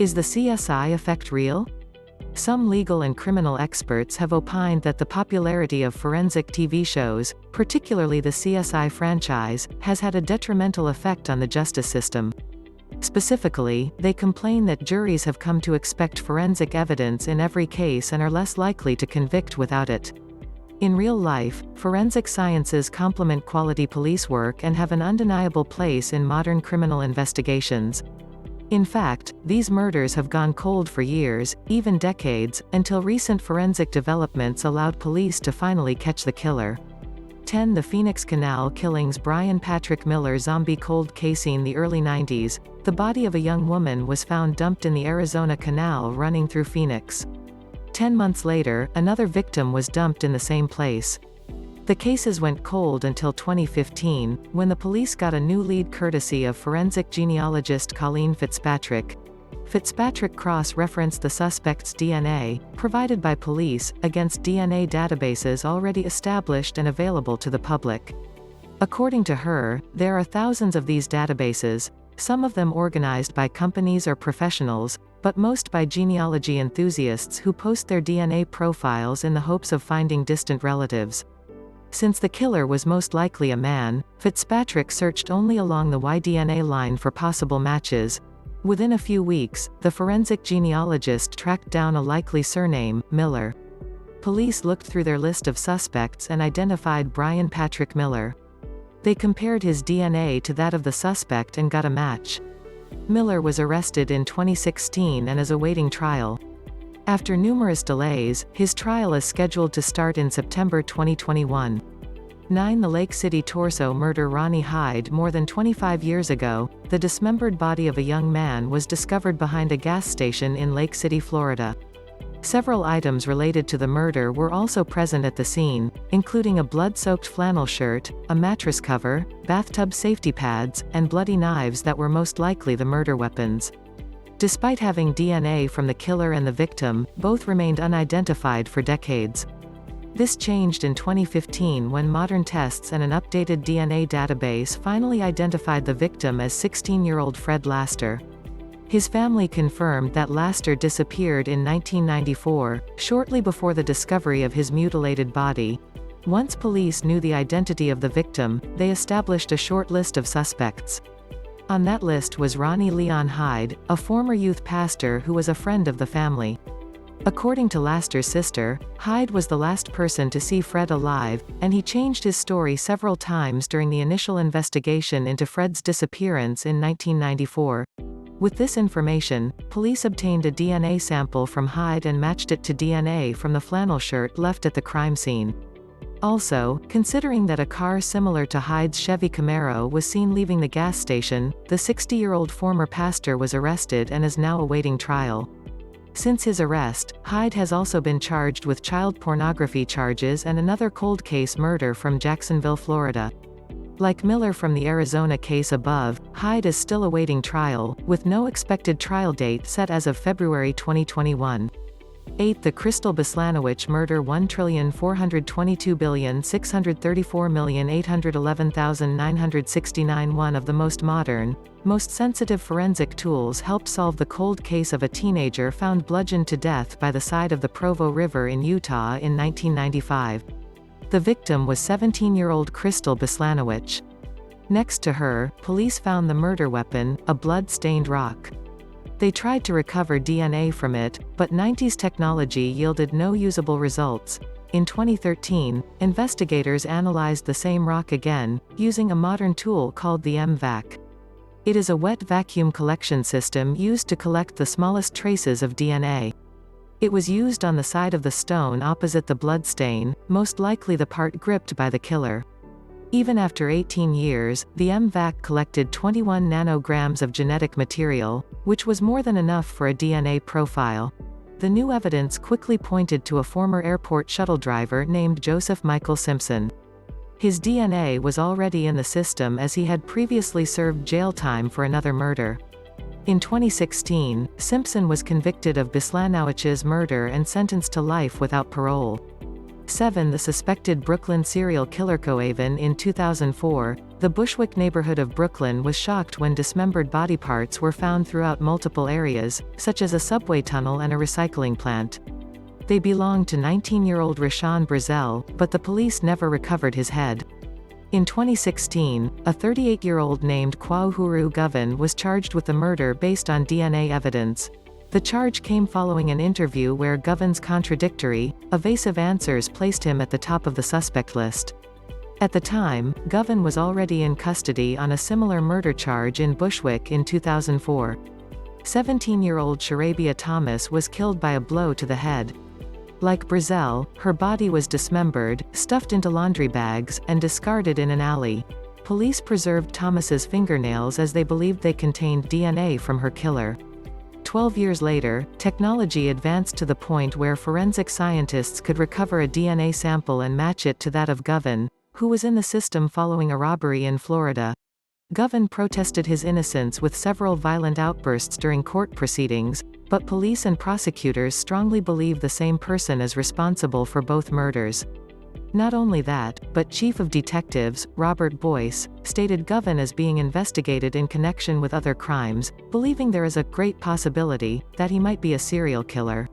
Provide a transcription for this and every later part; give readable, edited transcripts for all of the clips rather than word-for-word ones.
Is the CSI effect real? Some legal and criminal experts have opined that the popularity of forensic TV shows, particularly the CSI franchise, has had a detrimental effect on the justice system. Specifically, they complain that juries have come to expect forensic evidence in every case and are less likely to convict without it. In real life, forensic sciences complement quality police work and have an undeniable place in modern criminal investigations. In fact, these murders have gone cold for years, even decades, until recent forensic developments allowed police to finally catch the killer. 10. The Phoenix Canal killings. Brian Patrick Miller zombie cold case. In the early 90s, the body of a young woman was found dumped in the Arizona Canal running through Phoenix. 10 months later, another victim was dumped in the same place. The cases went cold until 2015, when the police got a new lead courtesy of forensic genealogist Colleen Fitzpatrick. Fitzpatrick cross-referenced the suspect's DNA, provided by police, against DNA databases already established and available to the public. According to her, there are thousands of these databases, some of them organized by companies or professionals, but most by genealogy enthusiasts who post their DNA profiles in the hopes of finding distant relatives. Since the killer was most likely a man, Fitzpatrick searched only along the Y-DNA line for possible matches. Within a few weeks, the forensic genealogist tracked down a likely surname, Miller. Police looked through their list of suspects and identified Brian Patrick Miller. They compared his DNA to that of the suspect and got a match. Miller was arrested in 2016 and is awaiting trial. After numerous delays, his trial is scheduled to start in September 2021. 9. The Lake City torso murder. Ronnie Hyde. More than 25 years ago, the dismembered body of a young man was discovered behind a gas station in Lake City, Florida. Several items related to the murder were also present at the scene, including a blood-soaked flannel shirt, a mattress cover, bathtub safety pads, and bloody knives that were most likely the murder weapons. Despite having DNA from the killer and the victim, both remained unidentified for decades. This changed in 2015 when modern tests and an updated DNA database finally identified the victim as 16-year-old Fred Laster. His family confirmed that Laster disappeared in 1994, shortly before the discovery of his mutilated body. Once police knew the identity of the victim, they established a short list of suspects. On that list was Ronnie Leon Hyde, a former youth pastor who was a friend of the family. According to Laster's sister, Hyde was the last person to see Fred alive, and he changed his story several times during the initial investigation into Fred's disappearance in 1994. With this information, police obtained a DNA sample from Hyde and matched it to DNA from the flannel shirt left at the crime scene. Also, considering that a car similar to Hyde's Chevy Camaro was seen leaving the gas station, the 60-year-old former pastor was arrested and is now awaiting trial. Since his arrest, Hyde has also been charged with child pornography charges and another cold case murder from Jacksonville, Florida. Like Miller from the Arizona case above, Hyde is still awaiting trial, with no expected trial date set as of February 2021. 8. The Crystal Beslanowicz murder. 1,422,634,811,969. One of the most modern, most sensitive forensic tools helped solve the cold case of a teenager found bludgeoned to death by the side of the Provo River in Utah in 1995. The victim was 17-year-old Crystal Beslanowicz. Next to her, police found the murder weapon, a blood-stained rock. They tried to recover DNA from it, but 90s technology yielded no usable results. In 2013, investigators analyzed the same rock again, using a modern tool called the MVAC. It is a wet vacuum collection system used to collect the smallest traces of DNA. It was used on the side of the stone opposite the bloodstain, most likely the part gripped by the killer. Even after 18 years, the MVAC collected 21 nanograms of genetic material, which was more than enough for a DNA profile. The new evidence quickly pointed to a former airport shuttle driver named Joseph Michael Simpson. His DNA was already in the system as he had previously served jail time for another murder. In 2016, Simpson was convicted of Beslanowicz's murder and sentenced to life without parole. 7. The suspected Brooklyn serial killer Coaven. In 2004, the Bushwick neighborhood of Brooklyn was shocked when dismembered body parts were found throughout multiple areas, such as a subway tunnel and a recycling plant. They belonged to 19-year-old Rashawn Brazel, but the police never recovered his head. In 2016, a 38-year-old named Kwauhuru Govan was charged with the murder based on DNA evidence. The charge came following an interview where Govan's contradictory, evasive answers placed him at the top of the suspect list. At the time, Govan was already in custody on a similar murder charge in Bushwick in 2004. 17-year-old Sharabia Thomas was killed by a blow to the head. Like Brazel, her body was dismembered, stuffed into laundry bags, and discarded in an alley. Police preserved Thomas's fingernails as they believed they contained DNA from her killer. 12 years later, technology advanced to the point where forensic scientists could recover a DNA sample and match it to that of Govan, who was in the system following a robbery in Florida. Govan protested his innocence with several violent outbursts during court proceedings, but police and prosecutors strongly believe the same person is responsible for both murders. Not only that, but Chief of Detectives, Robert Boyce, stated Govan as being investigated in connection with other crimes, believing there is a great possibility that he might be a serial killer.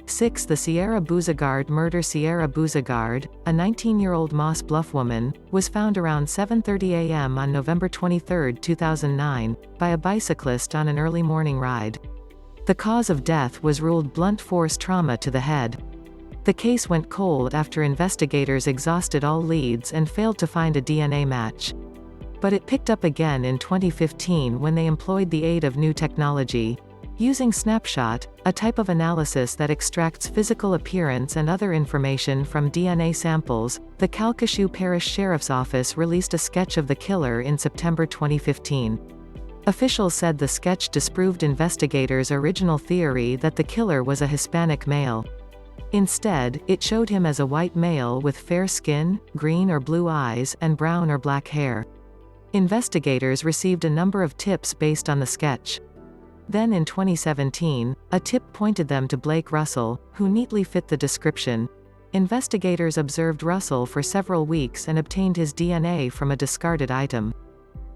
6. The Sierra Bouzigard murder. Sierra Bouzigard, a 19-year-old Moss Bluff woman, was found around 7:30 a.m. on November 23, 2009, by a bicyclist on an early morning ride. The cause of death was ruled blunt force trauma to the head. The case went cold after investigators exhausted all leads and failed to find a DNA match. But it picked up again in 2015 when they employed the aid of new technology. Using snapshot, a type of analysis that extracts physical appearance and other information from DNA samples, the Calcasieu Parish Sheriff's Office released a sketch of the killer in September 2015. Officials said the sketch disproved investigators' original theory that the killer was a Hispanic male. Instead, it showed him as a white male with fair skin, green or blue eyes, and brown or black hair. Investigators received a number of tips based on the sketch. Then in 2017, a tip pointed them to Blake Russell, who neatly fit the description. Investigators observed Russell for several weeks and obtained his DNA from a discarded item.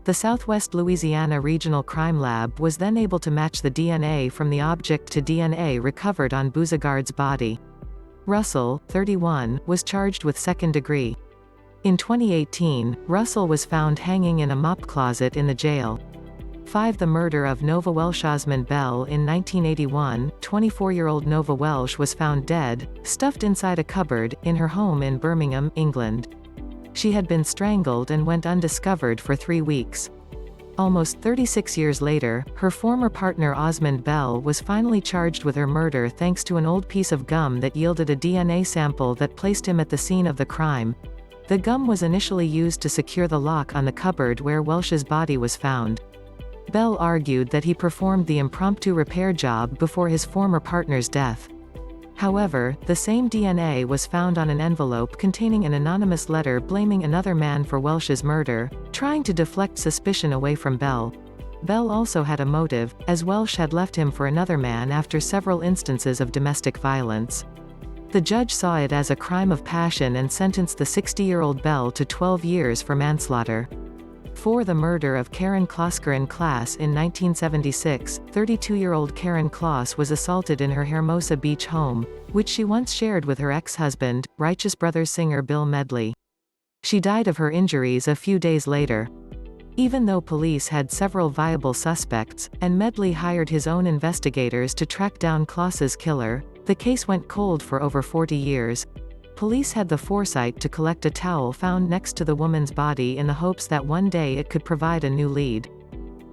The Southwest Louisiana Regional Crime Lab was then able to match the DNA from the object to DNA recovered on Bouzigard's body. Russell, 31, was charged with second degree. In 2018, Russell was found hanging in a mop closet in the jail. 5. The murder of Nova Welsh. Osmond Bell. In 1981, 24-year-old Nova Welsh was found dead, stuffed inside a cupboard, in her home in Birmingham, England. She had been strangled and went undiscovered for 3 weeks. Almost 36 years later, her former partner Osmond Bell was finally charged with her murder thanks to an old piece of gum that yielded a DNA sample that placed him at the scene of the crime. The gum was initially used to secure the lock on the cupboard where Welsh's body was found. Bell argued that he performed the impromptu repair job before his former partner's death. However, the same DNA was found on an envelope containing an anonymous letter blaming another man for Welsh's murder, trying to deflect suspicion away from Bell. Bell also had a motive, as Welsh had left him for another man after several instances of domestic violence. The judge saw it as a crime of passion and sentenced the 60-year-old Bell to 12 years for manslaughter. 4. The murder of Karen Klosker. In class in 1976, 32-year-old Karen Kloss was assaulted in her Hermosa Beach home, which she once shared with her ex-husband, Righteous Brothers singer Bill Medley. She died of her injuries a few days later. Even though police had several viable suspects, and Medley hired his own investigators to track down Kloss's killer, the case went cold for over 40 years. Police had the foresight to collect a towel found next to the woman's body in the hopes that one day it could provide a new lead.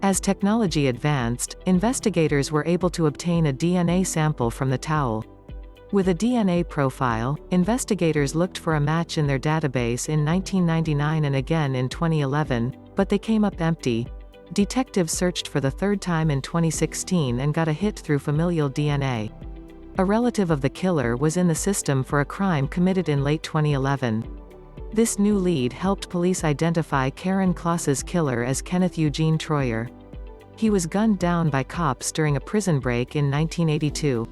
As technology advanced, investigators were able to obtain a DNA sample from the towel. With a DNA profile, investigators looked for a match in their database in 1999 and again in 2011, but they came up empty. Detectives searched for the third time in 2016 and got a hit through familial DNA. A relative of the killer was in the system for a crime committed in late 2011. This new lead helped police identify Karen Kloss's killer as Kenneth Eugene Troyer. He was gunned down by cops during a prison break in 1982.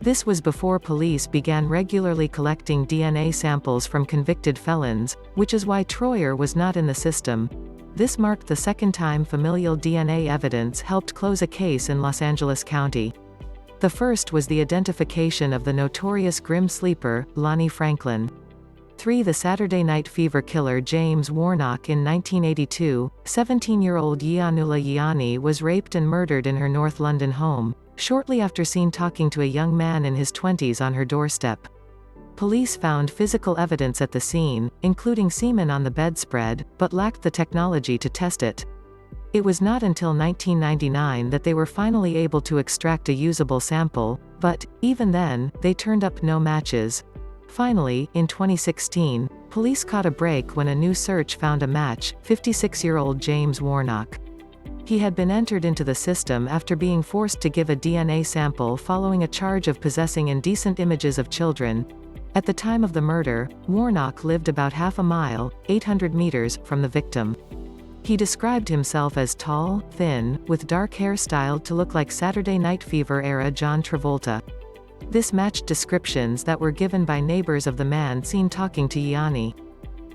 This was before police began regularly collecting DNA samples from convicted felons, which is why Troyer was not in the system. This marked the second time familial DNA evidence helped close a case in Los Angeles County. The first was the identification of the notorious grim sleeper, Lonnie Franklin. 3. The Saturday Night Fever killer James Warnock. In 1982, 17-year-old Yianula Yiani was raped and murdered in her North London home, shortly after seen talking to a young man in his 20s on her doorstep. Police found physical evidence at the scene, including semen on the bedspread, but lacked the technology to test it. It was not until 1999 that they were finally able to extract a usable sample, but, even then, they turned up no matches. Finally, in 2016, police caught a break when a new search found a match: 56-year-old James Warnock. He had been entered into the system after being forced to give a DNA sample following a charge of possessing indecent images of children. At the time of the murder, Warnock lived about half a mile, 800 meters, from the victim. He described himself as tall, thin, with dark hair styled to look like Saturday Night Fever-era John Travolta. This matched descriptions that were given by neighbors of the man seen talking to Yiani.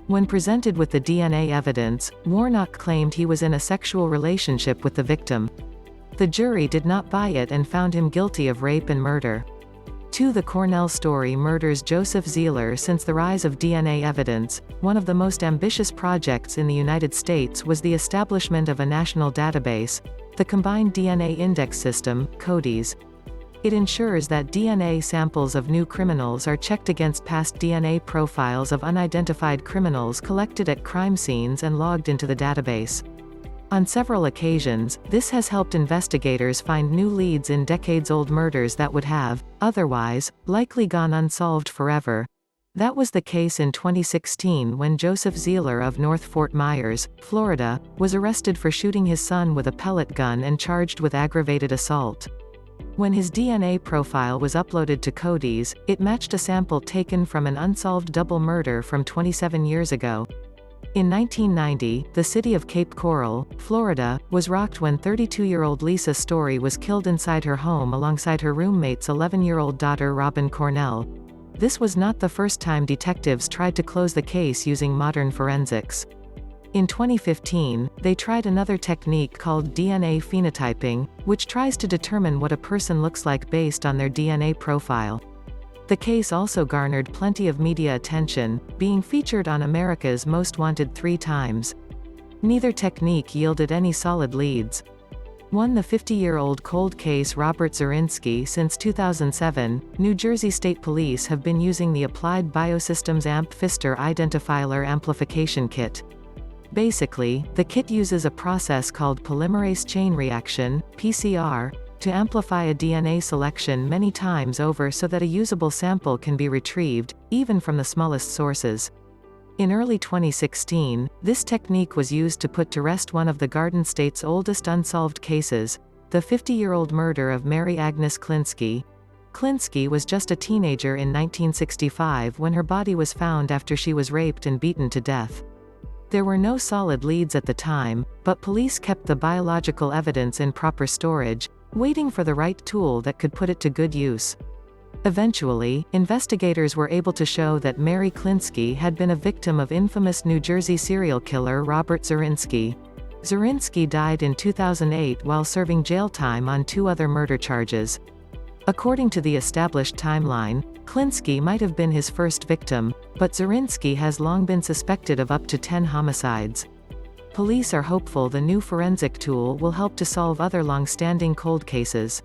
When presented with the DNA evidence, Warnock claimed he was in a sexual relationship with the victim. The jury did not buy it and found him guilty of rape and murder. 2. The Cornell story murders Joseph Zieler. Since the rise of DNA evidence, one of the most ambitious projects in the United States was the establishment of a national database, the Combined DNA Index System, CODIS. It ensures that DNA samples of new criminals are checked against past DNA profiles of unidentified criminals collected at crime scenes and logged into the database. On several occasions, this has helped investigators find new leads in decades-old murders that would have, otherwise, likely gone unsolved forever. That was the case in 2016 when Joseph Zieler of North Fort Myers, Florida, was arrested for shooting his son with a pellet gun and charged with aggravated assault. When his DNA profile was uploaded to CODIS, it matched a sample taken from an unsolved double murder from 27 years ago. In 1990, the city of Cape Coral, Florida, was rocked when 32-year-old Lisa Story was killed inside her home alongside her roommate's 11-year-old daughter Robin Cornell. This was not the first time detectives tried to close the case using modern forensics. In 2015, they tried another technique called DNA phenotyping, which tries to determine what a person looks like based on their DNA profile. The case also garnered plenty of media attention, being featured on America's Most Wanted 3 times. Neither technique yielded any solid leads. 1. The 50-year-old cold case Robert Zirinsky. Since 2007, New Jersey State Police have been using the Applied Biosystems AMP-Pfister Identifier Amplification Kit. Basically, the kit uses a process called polymerase chain reaction, PCR, to amplify a DNA selection many times over so that a usable sample can be retrieved, even from the smallest sources. In early 2016, this technique was used to put to rest one of the Garden State's oldest unsolved cases, the 50-year-old murder of Mary Agnes Klinsky. Klinsky was just a teenager in 1965 when her body was found after she was raped and beaten to death. There were no solid leads at the time, but police kept the biological evidence in proper storage, waiting for the right tool that could put it to good use. Eventually, investigators were able to show that Mary Klinsky had been a victim of infamous New Jersey serial killer Robert Zirinsky. Zirinsky died in 2008 while serving jail time on 2 other murder charges. According to the established timeline, Klinsky might have been his first victim, but Zirinsky has long been suspected of up to 10 homicides. Police are hopeful the new forensic tool will help to solve other long-standing cold cases.